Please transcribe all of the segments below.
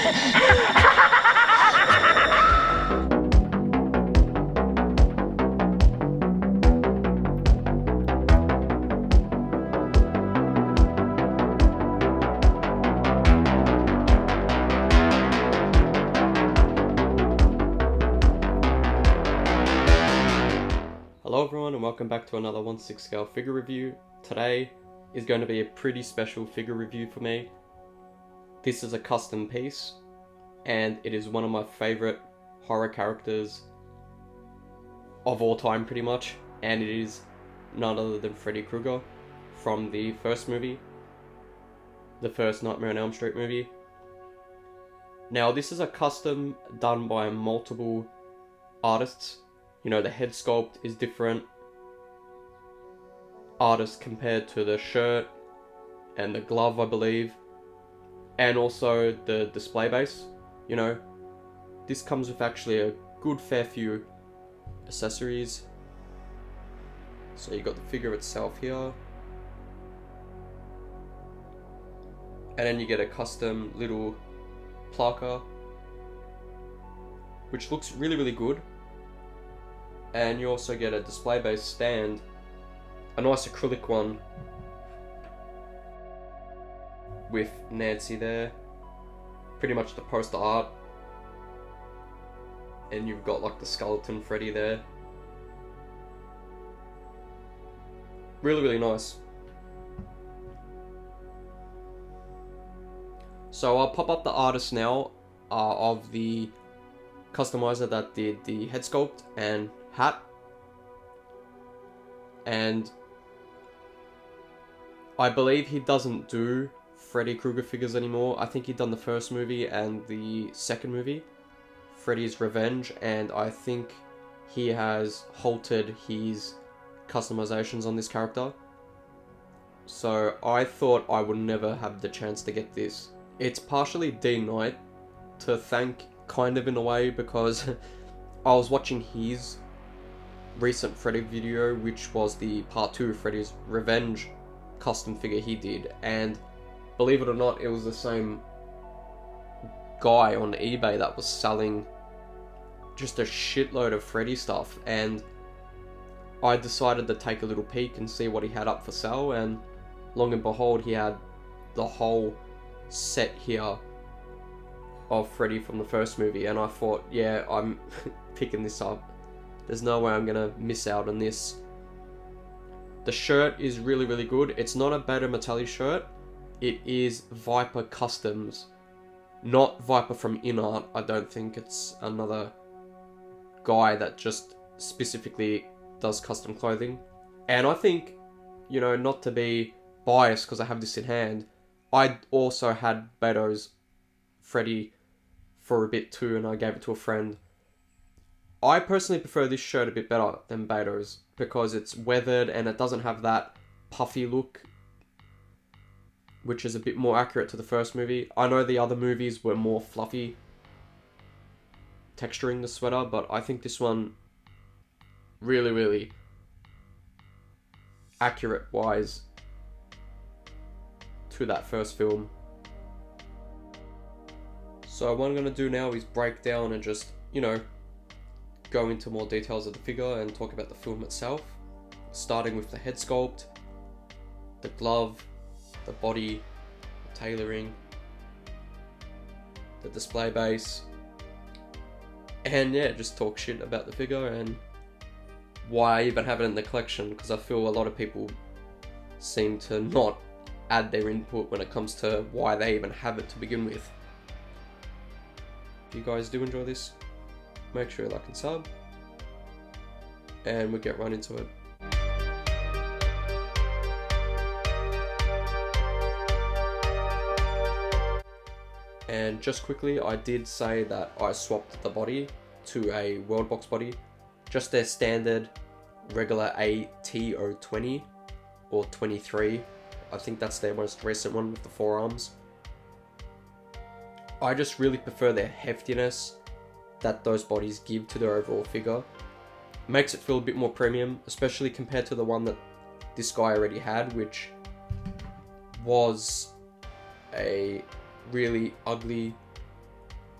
Hello everyone and welcome back to another 1/6 scale figure review. Today is going to be a pretty special figure review for me. This is a custom piece and it is one of my favourite horror characters of all time pretty much, and it is none other than Freddy Krueger from the first movie, the first Nightmare on Elm Street movie. Now this is a custom done by multiple artists. You know, the head sculpt is different artists compared to the shirt and the glove, I believe, and also the display base. You know, this comes with actually a good fair few accessories. So you got the figure itself here, and then you get a custom little plaka, which looks really good. And you also get a display base stand, a nice acrylic one with Nancy there, pretty much the poster art, and you've got like the skeleton Freddy there. Really nice. So I'll pop up the artist now of the customizer that did the head sculpt and hat, and I believe he doesn't do Freddy Krueger figures anymore. I think he'd done the first movie and the second movie, Freddy's Revenge, and I think he has halted his customizations on this character. So I thought I would never have the chance to get this. It's partially D Knight to thank, kind of in a way, because I was watching his recent Freddy video, which was the part 2 Freddy's Revenge custom figure he did, and believe it or not, it was the same guy on eBay that was selling just a shitload of Freddy stuff, and I decided to take a little peek and see what he had up for sale, and long and behold, he had the whole set here of Freddy from the first movie, and I thought, yeah, I'm picking this up. There's no way I'm gonna miss out on this. The shirt is really good. It's not a Beta Metalli shirt. It is Viper Customs, not Viper from InArt. I don't think it's another guy that just specifically does custom clothing. And I think, you know, not to be biased because I have this in hand, I also had Beto's Freddy for a bit too, and I gave it to a friend. I personally prefer this shirt a bit better than Beto's because it's weathered and it doesn't have that puffy look, which is a bit more accurate to the first movie. I know the other movies were more fluffy texturing the sweater, but I think this one really accurate wise to that first film. So what I'm going to do now is break down and just, you know, go into more details of the figure and talk about the film itself, starting with the head sculpt, the glove, the body, the tailoring, the display base, and yeah, just talk shit about the figure and why I even have it in the collection, because I feel a lot of people seem to not add their input when it comes to why they even have it to begin with. If you guys do enjoy this, make sure you like and sub, and we'll get right into it. And just quickly, I did say that I swapped the body to a World Box body, just their standard regular AT020 or 23. I think that's their most recent one with the forearms. I just really prefer their heftiness that those bodies give to their overall figure. Makes it feel a bit more premium, especially compared to the one that this guy already had, which was a really ugly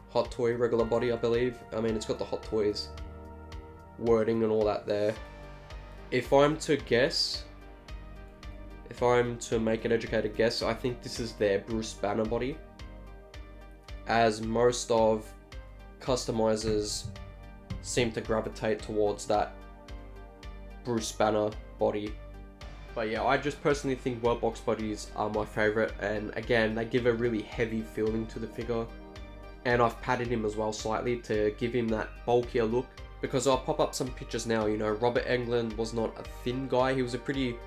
Hot Toy regular body, I believe. I mean, it's got the Hot Toys wording and all that there. If I'm to guess, if I'm to make an educated guess, I think this is their Bruce Banner body, as most of customizers seem to gravitate towards that Bruce Banner body. But yeah, I just personally think World Box bodies are my favorite, and again, they give a really heavy feeling to the figure. And I've padded him as well slightly to give him that bulkier look, because I'll pop up some pictures now. You know, Robert Englund was not a thin guy, he was a pretty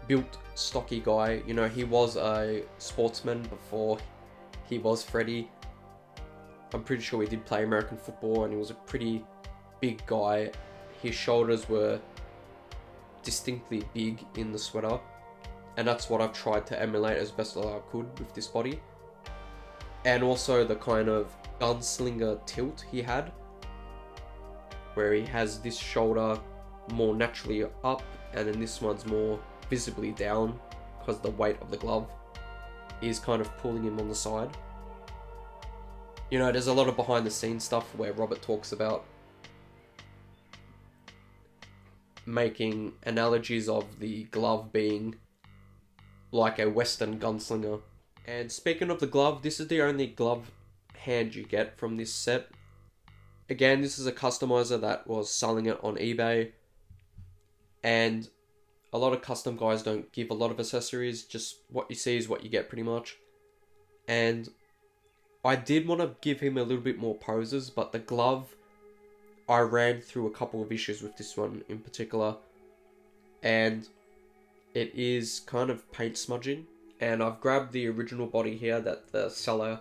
built, stocky guy. You know, he was a sportsman before he was Freddy. I'm pretty sure he did play American football, and he was a pretty big guy. His shoulders were distinctly big in the sweater, and that's what I've tried to emulate as best as I could with this body. And also the kind of gunslinger tilt he had, where he has this shoulder more naturally up, and then this one's more visibly down because the weight of the glove is kind of pulling him on the side. You know, there's a lot of behind the scenes stuff where Robert talks about making analogies of the glove being like a Western gunslinger. And speaking of the glove, this is the only glove hand you get from this set. Again, this is a customizer that was selling it on eBay, and a lot of custom guys don't give a lot of accessories, just what you see is what you get pretty much. And I did want to give him a little bit more poses, but the glove, I ran through a couple of issues with this one in particular, and it is kind of paint smudging. And I've grabbed the original body here that the seller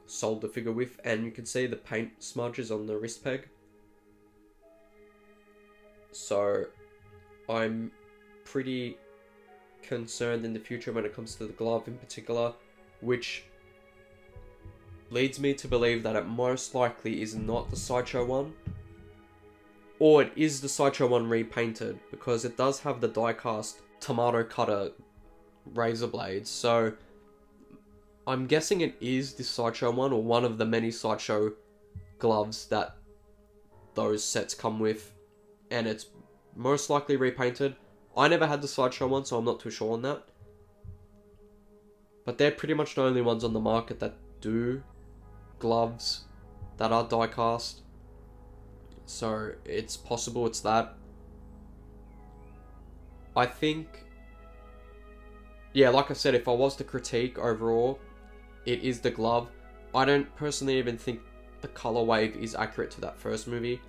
sold the figure with, and you can see the paint smudges on the wrist peg. So I'm pretty concerned in the future when it comes to the glove in particular, which leads me to believe that it most likely is not the Sideshow one, or it is the Sideshow one repainted, because it does have the die-cast tomato cutter razor blades. So I'm guessing it is the Sideshow one, or one of the many Sideshow gloves that those sets come with, and it's most likely repainted. I never had the Sideshow one, so I'm not too sure on that, but they're pretty much the only ones on the market that do gloves that are die cast, so it's possible it's that. I think, yeah, like I said, if I was to critique overall, it is the glove. I don't personally even think the color wave is accurate to that first movie,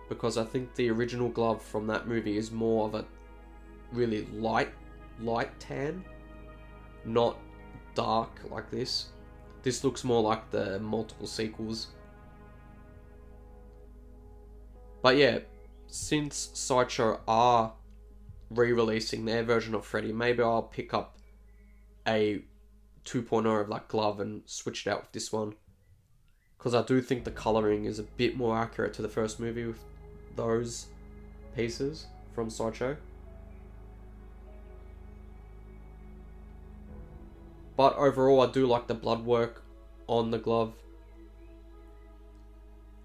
because I think the original glove from that movie is more of a really light tan, not dark like this. This looks more like the multiple sequels. But yeah, since Sideshow are re-releasing their version of Freddy, maybe I'll pick up a 2.0 of that glove and switch it out with this one, because I do think the colouring is a bit more accurate to the first movie with those pieces from Sideshow. But overall, I do like the blood work on the glove,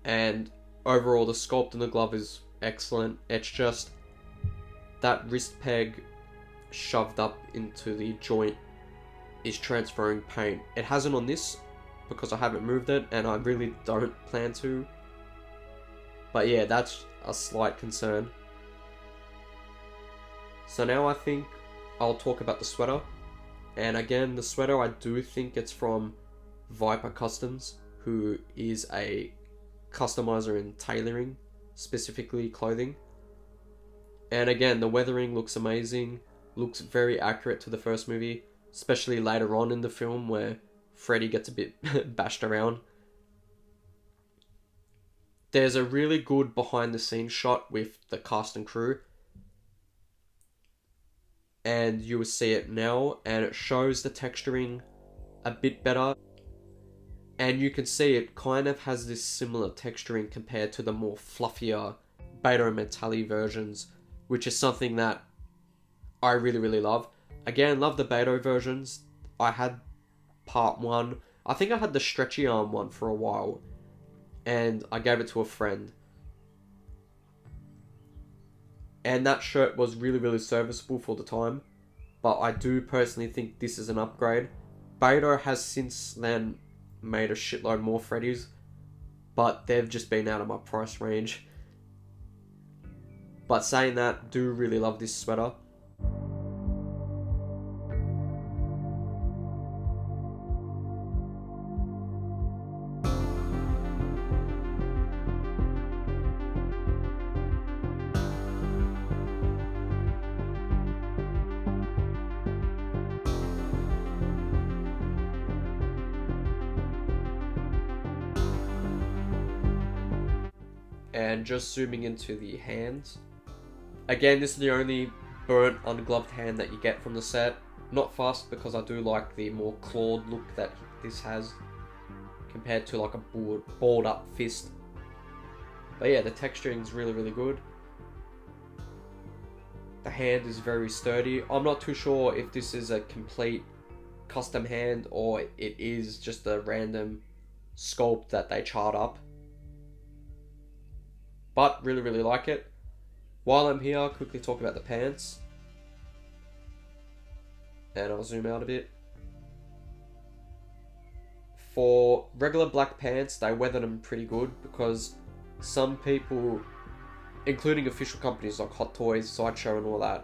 and overall the sculpt in the glove is excellent. It's just that wrist peg shoved up into the joint is transferring paint. It hasn't on this because I haven't moved it, and I really don't plan to. But yeah, that's a slight concern. So now I think I'll talk about the sweater. And again, the sweater, I do think it's from Viper Customs, who is a customizer in tailoring, specifically clothing. And again, the weathering looks amazing, looks very accurate to the first movie, especially later on in the film where Freddy gets a bit bashed around. There's a really good behind the scenes shot with the cast and crew, and you will see it now, and it shows the texturing a bit better, and you can see it kind of has this similar texturing compared to the more fluffier Beta and Metalli versions, which is something that I really love. Again, love the Beta versions. I had part 1, I think I had the stretchy arm one for a while, and I gave it to a friend. And that shirt was really, really serviceable for the time. But I do personally think this is an upgrade. Vader has since then made a shitload more Freddys, but they've just been out of my price range. But saying that, do really love this sweater. And just zooming into the hands. Again, this is the only burnt, ungloved hand that you get from the set. Not fast, because I do like the more clawed look that this has compared to like a balled up fist. But yeah, the texturing is really, really good. The hand is very sturdy. I'm not too sure if this is a complete custom hand or it is just a random sculpt that they chart up. But really, really like it. While I'm here, I'll quickly talk about the pants. And I'll zoom out a bit. For regular black pants, they weather them pretty good because some people, including official companies like Hot Toys, Sideshow and all that,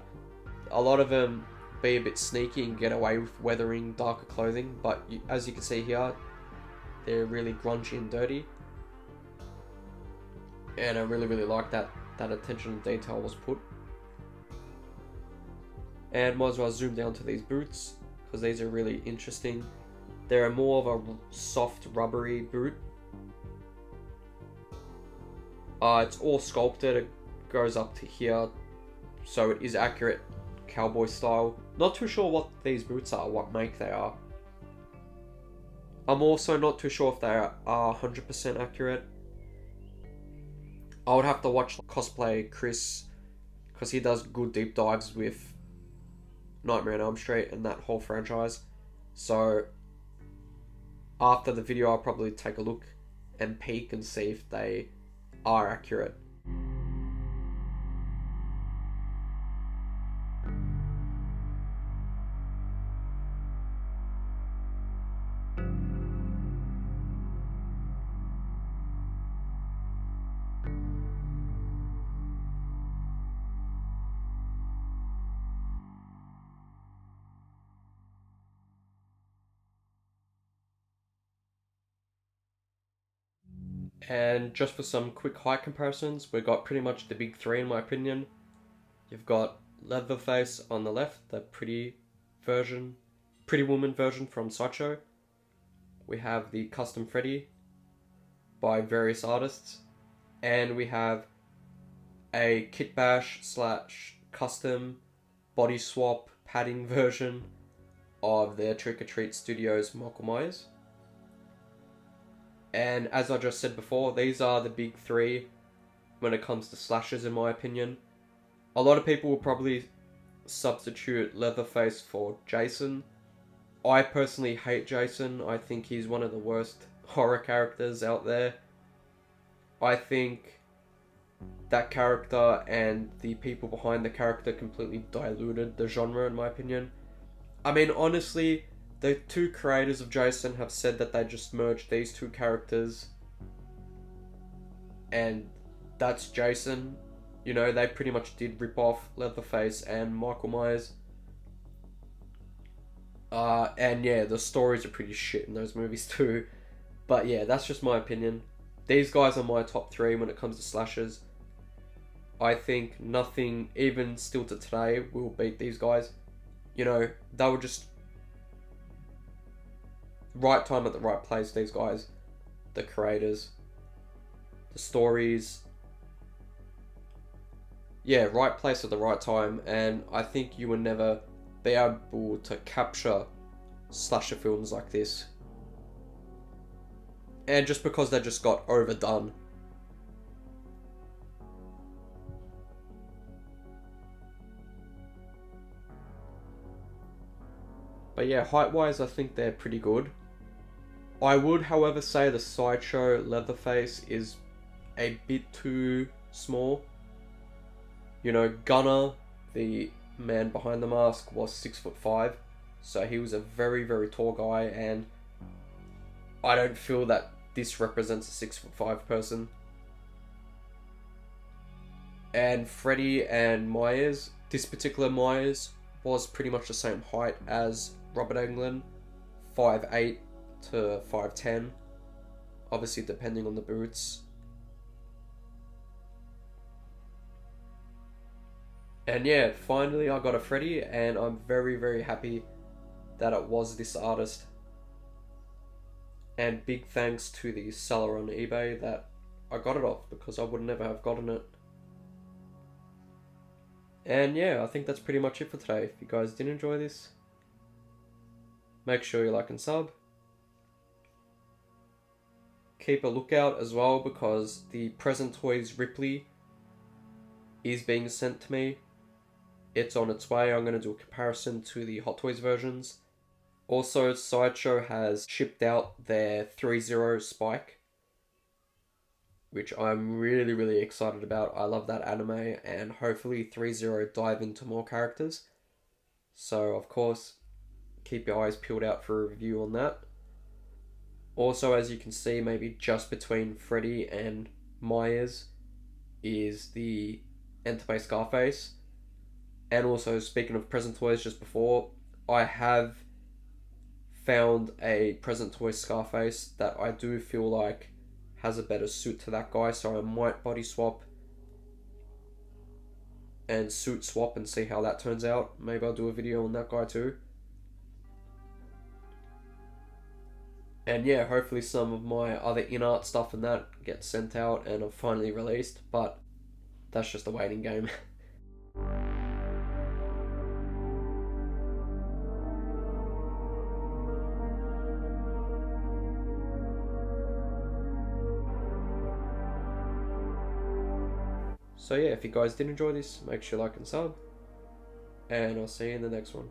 a lot of them be a bit sneaky and get away with weathering darker clothing. But as you can see here, they're really grungy and dirty. And I really, really like that attention to detail was put. And might as well zoom down to these boots, because these are really interesting. They're more of a soft, rubbery boot. It's all sculpted, it goes up to here, so it is accurate cowboy style. Not too sure what these boots are, what make they are. I'm also not too sure if they are 100% accurate. I would have to watch Cosplay Chris, because he does good deep dives with Nightmare on Elm Street and that whole franchise. So after the video, I'll probably take a look and peek and see if they are accurate. And just for some quick height comparisons, we've got pretty much the big three in my opinion. You've got Leatherface on the left, the pretty woman version from Sideshow. We have the custom Freddy by various artists. And we have a kit bash / custom body swap padding version of their Trick or Treat Studios Michael Myers. And as I just said before, these are the big three when it comes to slashers in my opinion. A lot of people will probably substitute Leatherface for Jason. I personally hate Jason. I think he's one of the worst horror characters out there. I think that character and the people behind the character completely diluted the genre in my opinion. I mean, honestly, the two creators of Jason have said that they just merged these two characters and that's Jason. You know, they pretty much did rip off Leatherface and Michael Myers. And yeah, the stories are pretty shit in those movies too. But yeah, that's just my opinion. These guys are my top three when it comes to slashers. I think nothing, even still to today, will beat these guys. You know, they were just right time at the right place, these guys. The creators. The stories. Yeah, right place at the right time. And I think you will never be able to capture slasher films like this. And just because they just got overdone. But yeah, height-wise, I think they're pretty good. I would, however, say the Sideshow Leatherface is a bit too small. You know, Gunner, the man behind the mask, was 6'5", so he was a very, very tall guy, and I don't feel that this represents a 6'5" person. And Freddy and Myers, this particular Myers was pretty much the same height as Robert Englund, 5'8" to 5'10", obviously depending on the boots. And yeah, finally I got a Freddy, and I'm very, very happy that it was this artist. And big thanks to the seller on eBay that I got it off, because I would never have gotten it. And yeah, I think that's pretty much it for today. If you guys did enjoy this, make sure you like and sub. Keep a lookout as well, because the Present Toys Ripley is being sent to me. It's on its way. I'm going to do a comparison to the Hot Toys versions. Also, Sideshow has shipped out their 3-0 Spike, which I'm really, really excited about. I love that anime, and hopefully 3-0 dive into more characters. So, of course, keep your eyes peeled out for a review on that. Also, as you can see, maybe just between Freddy and Myers is the Enter Scarface. And also, speaking of Present Toys just before, I have found a Present Toy Scarface that I do feel like has a better suit to that guy, so I might body swap and suit swap and see how that turns out. Maybe I'll do a video on that guy too. And yeah, hopefully some of my other in-art stuff and that gets sent out and are finally released, but that's just a waiting game. So yeah, if you guys did enjoy this, make sure you like and sub, and I'll see you in the next one.